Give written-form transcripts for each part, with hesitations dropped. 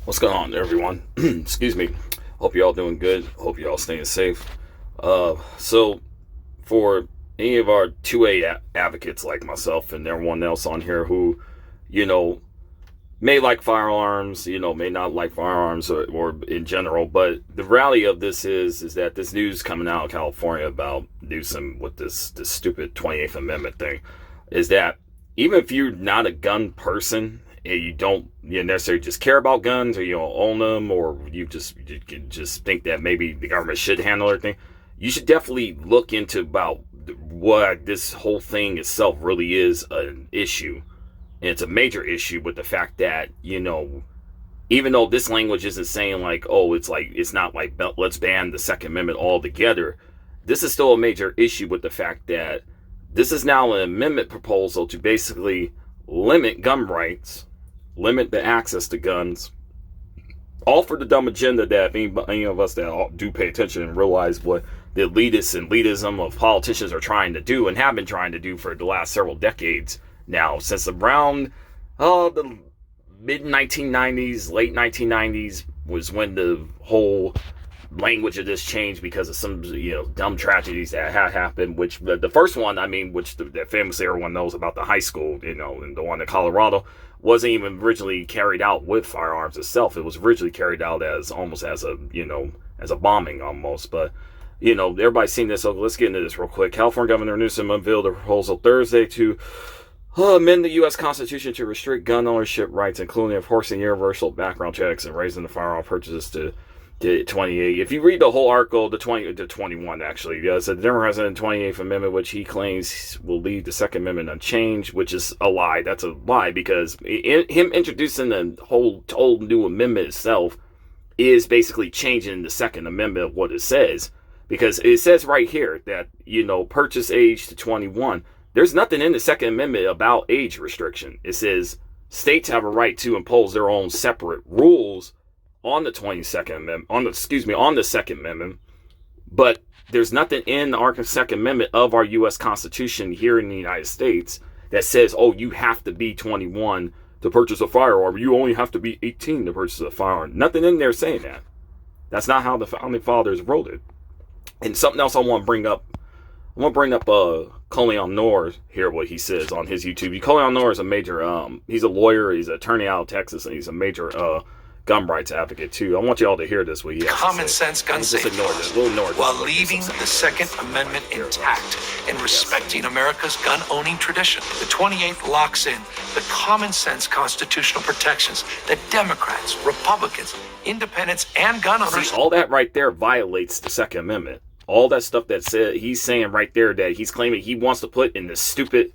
What's going on, everyone? Excuse me. Hope you all doing good. Hope you all staying safe. So for any of our 2A advocates like myself and everyone else on here who, you know, may like firearms, may not like firearms or in general, but the reality of this is that this news coming out of California about Newsom with this stupid 28th Amendment thing is that even if you're not a gun person and you don't necessarily just care about guns, or you don't own them, or you just think that maybe the government should handle everything, you should definitely look into about what this whole thing itself really is an issue. And it's a major issue with the fact that, even though this language isn't saying it's not like let's ban the Second Amendment altogether, this is still a major issue with the fact that this is now an amendment proposal to basically limit gun rights, limit the access to guns, all for the dumb agenda that any of us that do pay attention and realize what the elitists and elitism of politicians are trying to do and have been trying to do for the last several decades now, since around the mid 1990s, late 1990s was when the whole language of this changed because of some dumb tragedies that had happened. Which the first one, which that famously everyone knows about, the high school, and the one in Colorado, wasn't even originally carried out with firearms itself. It was originally carried out as almost as a bombing almost. But everybody's seen this, so let's get into this real quick. California Governor Newsom unveiled a proposal Thursday to amend the U.S. Constitution to restrict gun ownership rights, including enforcing universal background checks and raising the firearm purchases to 28. If you read the whole article, the 20 to 21 actually, so the Democrats in the 28th Amendment, which he claims will leave the Second Amendment unchanged, which is a lie. That's a lie, because him introducing the whole new amendment itself is basically changing the Second Amendment of what it says, because it says right here that purchase age to 21. There's nothing in the Second Amendment about age restriction. It says states have a right to impose their own separate rules on the 22nd Amendment, on the Second Amendment, but there's nothing in our Second Amendment of our U.S. Constitution here in the United States that says, oh, you have to be 21 to purchase a firearm. You only have to be 18 to purchase a firearm. Nothing in there saying that. That's not how the Founding Fathers wrote it. And something else I want to bring up. I want to bring up Colin Noor here, what he says on his YouTube. Colin Noor is a major, he's a lawyer, he's an attorney out of Texas, and he's a major gun rights advocate too. I want you all to hear this. What he has common sense gun safety while leaving the Second Amendment intact and respecting America's gun-owning tradition. The 28th locks in the common sense constitutional protections that Democrats, Republicans, independents, and gun owners. See, all that right there violates the Second Amendment. All that stuff that he's saying right there that he's claiming he wants to put in this stupid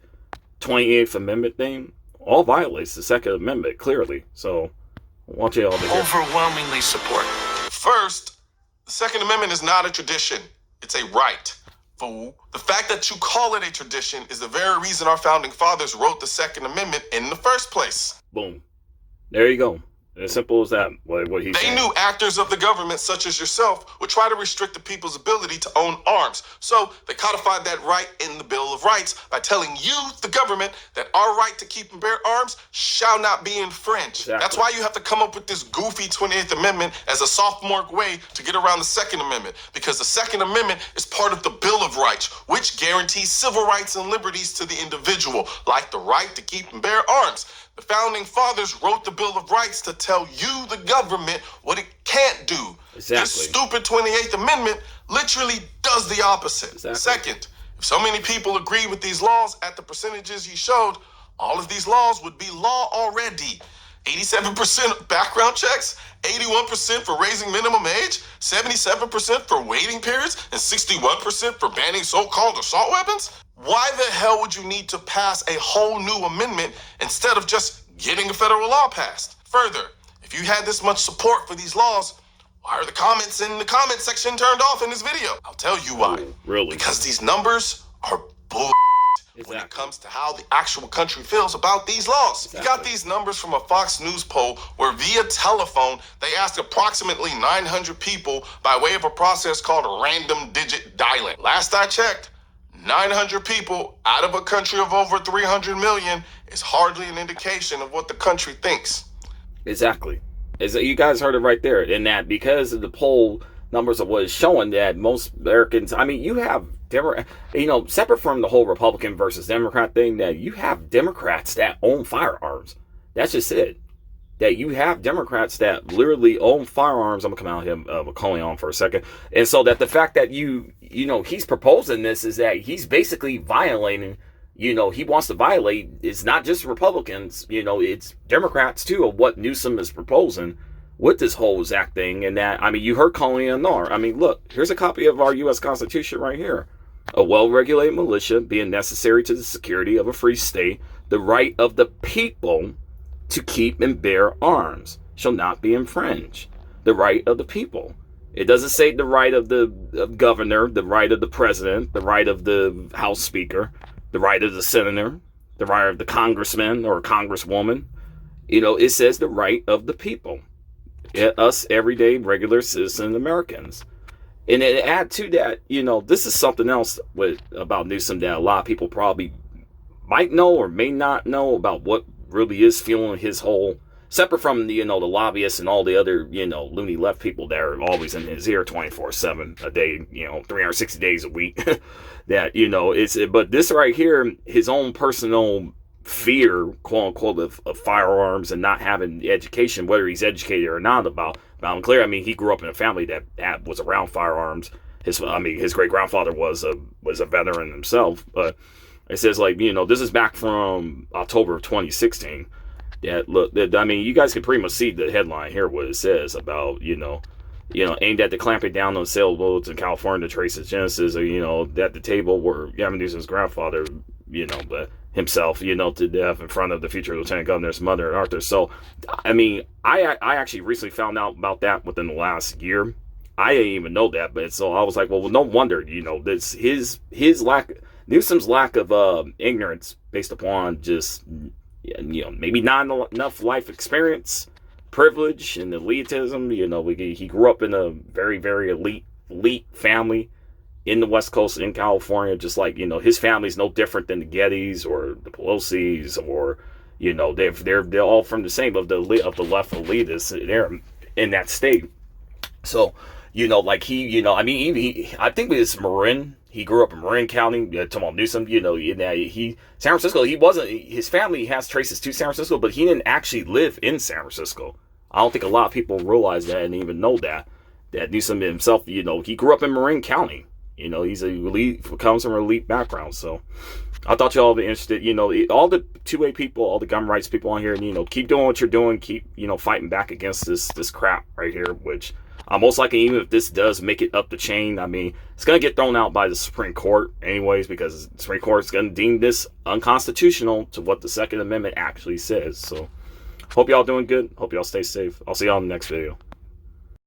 28th Amendment thing, all violates the Second Amendment clearly. So I want you all to hear. Overwhelmingly support. First, the Second Amendment is not a tradition. It's a right. Fool. The fact that you call it a tradition is the very reason our founding fathers wrote the Second Amendment in the first place. Boom. There you go. As simple as that, what he's saying. They knew actors of the government, such as yourself, would try to restrict the people's ability to own arms. So they codified that right in the Bill of Rights by telling you, the government, that our right to keep and bear arms shall not be infringed. Exactly. That's why you have to come up with this goofy 28th Amendment as a sophomore way to get around the Second Amendment. Because the Second Amendment is part of the Bill of Rights, which guarantees civil rights and liberties to the individual, like the right to keep and bear arms. The Founding Fathers wrote the Bill of Rights to tell you, the government, what it can't do. Exactly. This stupid 28th Amendment literally does the opposite. Exactly. Second, if so many people agree with these laws at the percentages he showed, all of these laws would be law already. 87% background checks, 81% for raising minimum age, 77% for waiting periods, and 61% for banning so-called assault weapons? Why the hell would you need to pass a whole new amendment instead of just getting a federal law passed? Further, if you had this much support for these laws, why are the comments in the comment section turned off in this video? I'll tell you why. Oh, really? Because these numbers are bull. Exactly. When it comes to how the actual country feels about these laws. Exactly. You got these numbers from a Fox News poll where via telephone, they asked approximately 900 people by way of a process called random digit dialing. Last I checked, 900 people out of a country of over 300 million is hardly an indication of what the country thinks. Exactly. Is that you guys heard it right there? And that because of the poll numbers of what is showing that most Americans, I mean, you have, separate from the whole Republican versus Democrat thing, that you have Democrats that own firearms. That's just it. That you have Democrats that literally own firearms. I'm going to come out here, McCauley on for a second. And so that the fact that he's proposing this is that he's basically violating, he wants to violate, it's not just Republicans, it's Democrats too, of what Newsom is proposing with this whole Zach thing. And that, I mean, you heard Colleen Anar. I mean, look, here's a copy of our U.S. Constitution right here. A well-regulated militia being necessary to the security of a free state, the right of the people to keep and bear arms shall not be infringed. The right of the people. It doesn't say the right of the governor, the right of the president, the right of the House Speaker, the right of the senator, the right of the congressman or congresswoman. It says the right of the people. Us everyday regular citizen Americans. And to add to that, this is something else about Newsom that a lot of people probably might know or may not know about what really is fueling his whole, separate from the lobbyists and all the other, loony left people that are always in his ear 24/7 a day, 360 days a week. That, but this right here, his own personal fear, quote unquote, of firearms and not having education, whether he's educated or not about them. Clear. I mean, he grew up in a family that was around firearms. His great grandfather was a veteran himself. But it says this is back from October of 2016. You guys can pretty much see the headline here. What it says about aimed at the clamping down on sailboats in California to trace its genesis. Or at the table where Gavin Newsom's grandfather, himself, to death in front of the future Lieutenant Governor's mother, Arthur. So, I mean, I actually recently found out about that within the last year. I didn't even know that, but so I was like, well, no wonder, this his Newsom's lack of ignorance based upon just, maybe not enough life experience, privilege, and elitism. He grew up in a very, very elite family in the West Coast in California, just like, his family's no different than the Gettys or the Pelosi's or, they're all from the same of the left elitists there in that state. So, I think it's Marin. He grew up in Marin County, talking about Newsom, San Francisco, his family has traces to San Francisco, but he didn't actually live in San Francisco. I don't think a lot of people realize that and even know that Newsom himself, he grew up in Marin County. He's comes from an elite background. So I thought y'all would be interested. All the 2A people, all the gun rights people on here, keep doing what you're doing. Keep, fighting back against this crap right here, which most likely, even if this does make it up the chain, I mean, it's going to get thrown out by the Supreme Court anyways, because the Supreme Court is going to deem this unconstitutional to what the Second Amendment actually says. So hope y'all doing good. Hope y'all stay safe. I'll see y'all in the next video.